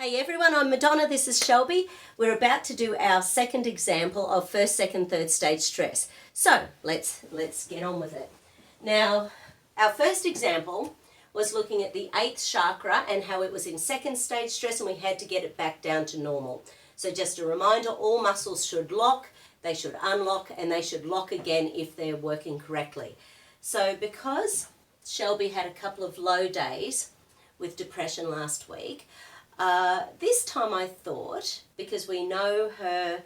Hey everyone, I'm Madonna, this is Shelby. We're about to do our second example of first, second, third stage stress. So let's get on with it. Now, our first example was looking at the 8th chakra and how it was in second stage stress and we had to get it back down to normal. So just a reminder, all muscles should lock, they should unlock, and they should lock again if they're working correctly. So because Shelby had a couple of low days with depression last week, this time I thought, because we know her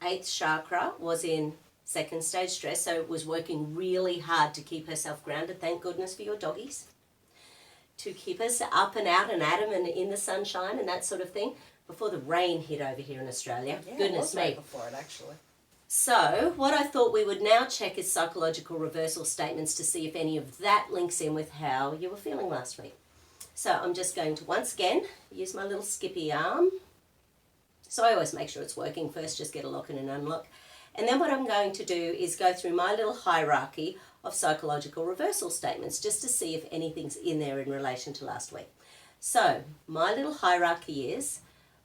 8th chakra was in second stage stress, so it was working really hard to keep herself grounded. Thank goodness for your doggies. To keep us up and out and at 'em and in the sunshine and that sort of thing before the rain hit over here in Australia. Yeah, Goodness me. right before it, actually. So what I thought we would now check is psychological reversal statements to see if any of that links in with how you were feeling last week. So I'm just going to once again use my little skippy arm. So I always make sure it's working first, just get a lock and an unlock. And then what I'm going to do is go through my little hierarchy of psychological reversal statements just to see if anything's in there in relation to last week. So my little hierarchy is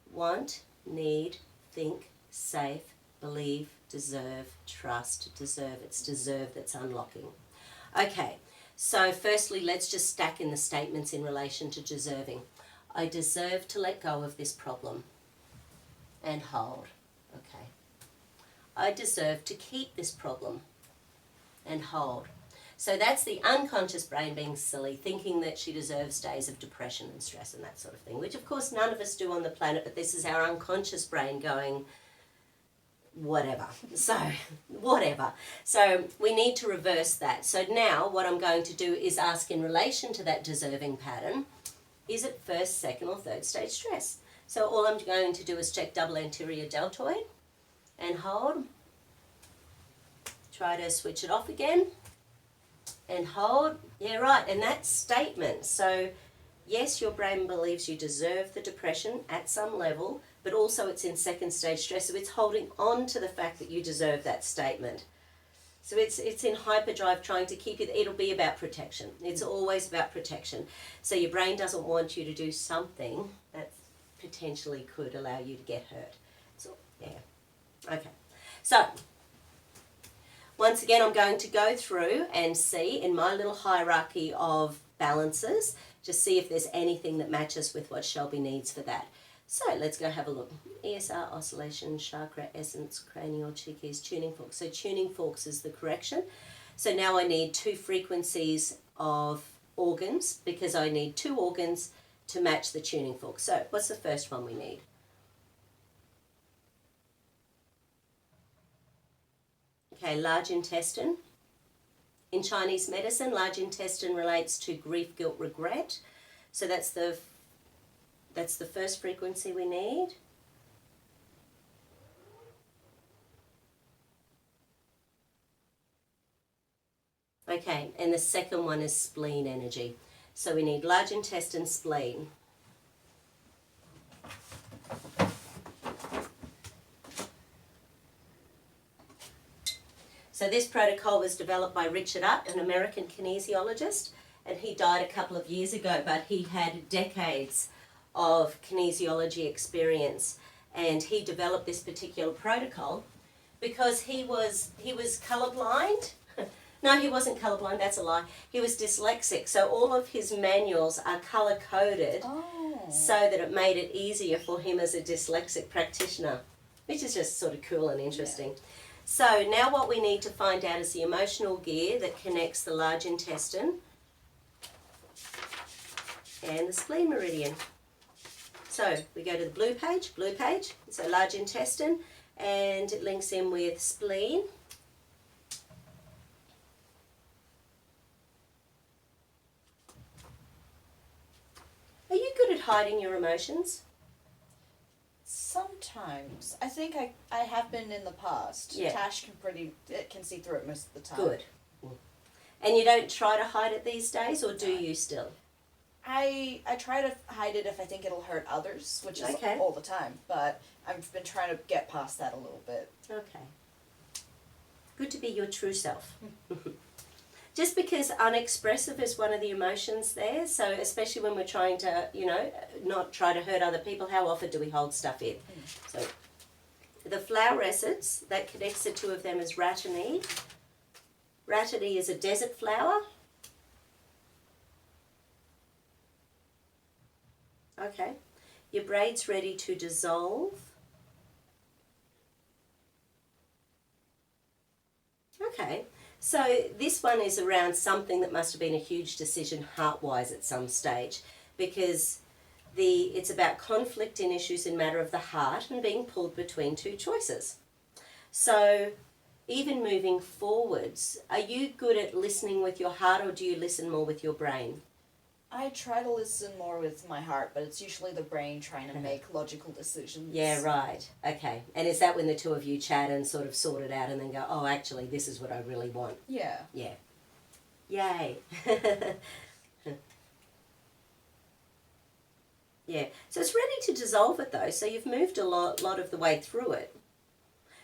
want, need, think, safe, believe, deserve, trust, deserve. It's deserve that's unlocking. Okay. So firstly, let's just stack in the statements in relation to deserving. I deserve to let go of this problem and hold. Okay. I deserve to keep this problem and hold. So that's the unconscious brain being silly, thinking that she deserves days of depression and stress and that sort of thing, which of course none of us do on the planet, but this is our unconscious brain going, whatever. So, whatever. So, we need to reverse that. So now what I'm going to do is ask in relation to that deserving pattern, is it first, second or third stage stress? So all I'm going to do is check double anterior deltoid and hold. Try to switch it off again and hold. Yeah, right. And that's statement. So yes, your brain believes you deserve the depression at some level, but also it's in second stage stress, so it's holding on to the fact that you deserve that statement. So it's in hyperdrive trying to keep you, it'll be about protection. It's always about protection. So your brain doesn't want you to do something that potentially could allow you to get hurt. So, yeah. Okay. So, once again, I'm going to go through and see in my little hierarchy of balances, just see if there's anything that matches with what Shelby needs for that. So let's go have a look. ESR, oscillation, chakra, essence, cranial, chi keys, tuning forks. So tuning forks is the correction. So now I need 2 frequencies of organs because I need 2 organs to match the tuning fork. So what's the first one we need? Okay, large intestine. In Chinese medicine, large intestine relates to grief, guilt, regret. So that's the first frequency we need. Okay, and the second one is spleen energy. So we need large intestine, spleen. So this protocol was developed by Richard Utt, an American kinesiologist, and he died a couple of years ago, but he had decades of kinesiology experience, and he developed this particular protocol because he was colorblind. No, he wasn't colorblind, that's a lie. He was dyslexic, so all of his manuals are color-coded so that it made it easier for him as a dyslexic practitioner, which is just sort of cool and interesting. Yeah. So now what we need to find out is the emotional gear that connects the large intestine and the spleen meridian. So we go to the blue page, so large intestine, and it links in with spleen. Are you good at hiding your emotions? Sometimes. I think I have been in the past. Yeah. Tash can see through it most of the time. Good. And you don't try to hide it these days, or do you still? I try to hide it if I think it'll hurt others, which is all the time, but I've been trying to get past that a little bit. Okay. Good to be your true self. just because unexpressive is one of the emotions there, so especially when we're trying to, you know, not try to hurt other people, how often do we hold stuff in? So the flower essence, that connects the two of them is Ratany. Ratany is a desert flower. Okay. Your braid's ready to dissolve. Okay. So this one is around something that must have been a huge decision heart-wise at some stage, because it's about conflict in issues in matter of the heart and being pulled between two choices. So even moving forwards, are you good at listening with your heart, or do you listen more with your brain? I try to listen more with my heart, but it's usually the brain trying to make logical decisions. Yeah, right. Okay. And is that when the two of you chat and sort of sort it out and then go, oh, actually, this is what I really want? Yeah. Yeah. Yay. Yeah. So it's ready to dissolve it, though. So you've moved a lot of the way through it.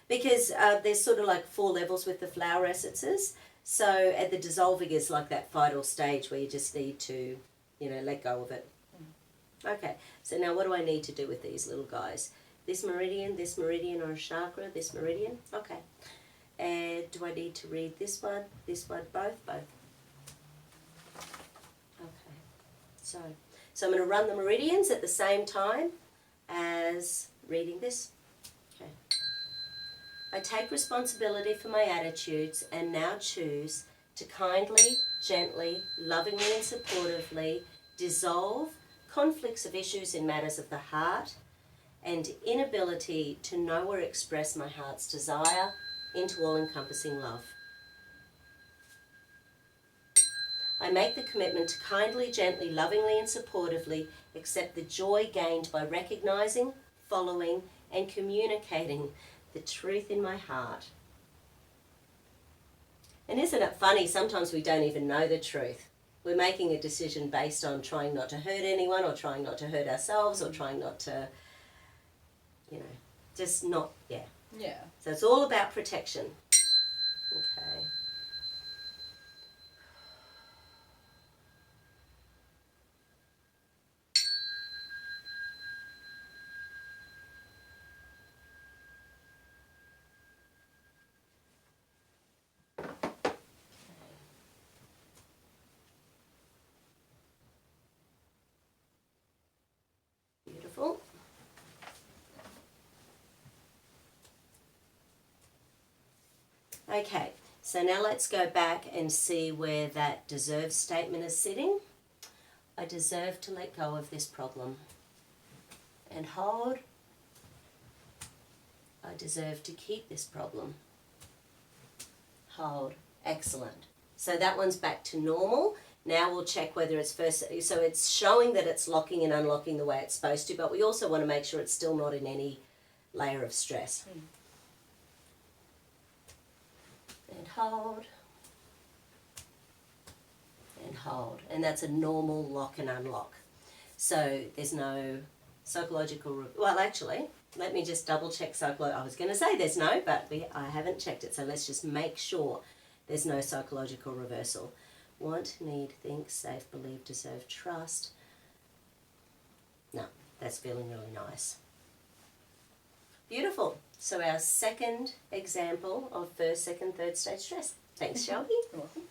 Because there's sort of like 4 levels with the flower essences. So at the dissolving is like that final stage where you just need to, you know, let go of it. Okay, so now what do I need to do with these little guys? This meridian or a chakra, this meridian? Okay. And do I need to read this one, both? Both. Okay, so I'm going to run the meridians at the same time as reading this. Okay. I take responsibility for my attitudes and now choose to kindly, gently, lovingly and supportively dissolve conflicts of issues in matters of the heart and inability to know or express my heart's desire into all-encompassing love. I make the commitment to kindly, gently, lovingly and supportively accept the joy gained by recognizing, following and communicating the truth in my heart. And isn't it funny, sometimes we don't even know the truth. We're making a decision based on trying not to hurt anyone or trying not to hurt ourselves or trying not to, you know, just not, yeah. Yeah. So it's all about protection. Okay. Beautiful. Okay, so now let's go back and see where that deserve statement is sitting. I deserve to let go of this problem. And hold. I deserve to keep this problem. Hold. Excellent. So that one's back to normal. Now we'll check whether it's first, so it's showing that it's locking and unlocking the way it's supposed to, but we also want to make sure it's still not in any layer of stress. And hold. And hold. And that's a normal lock and unlock. So there's no psychological, well actually, let me just double check I was going to say there's no, but I haven't checked it, so let's just make sure there's no psychological reversal. Want, need, think, safe, believe, deserve, trust. No, that's feeling really nice. Beautiful. So our second example of first, second, third stage stress. Thanks, Shelby. You're welcome.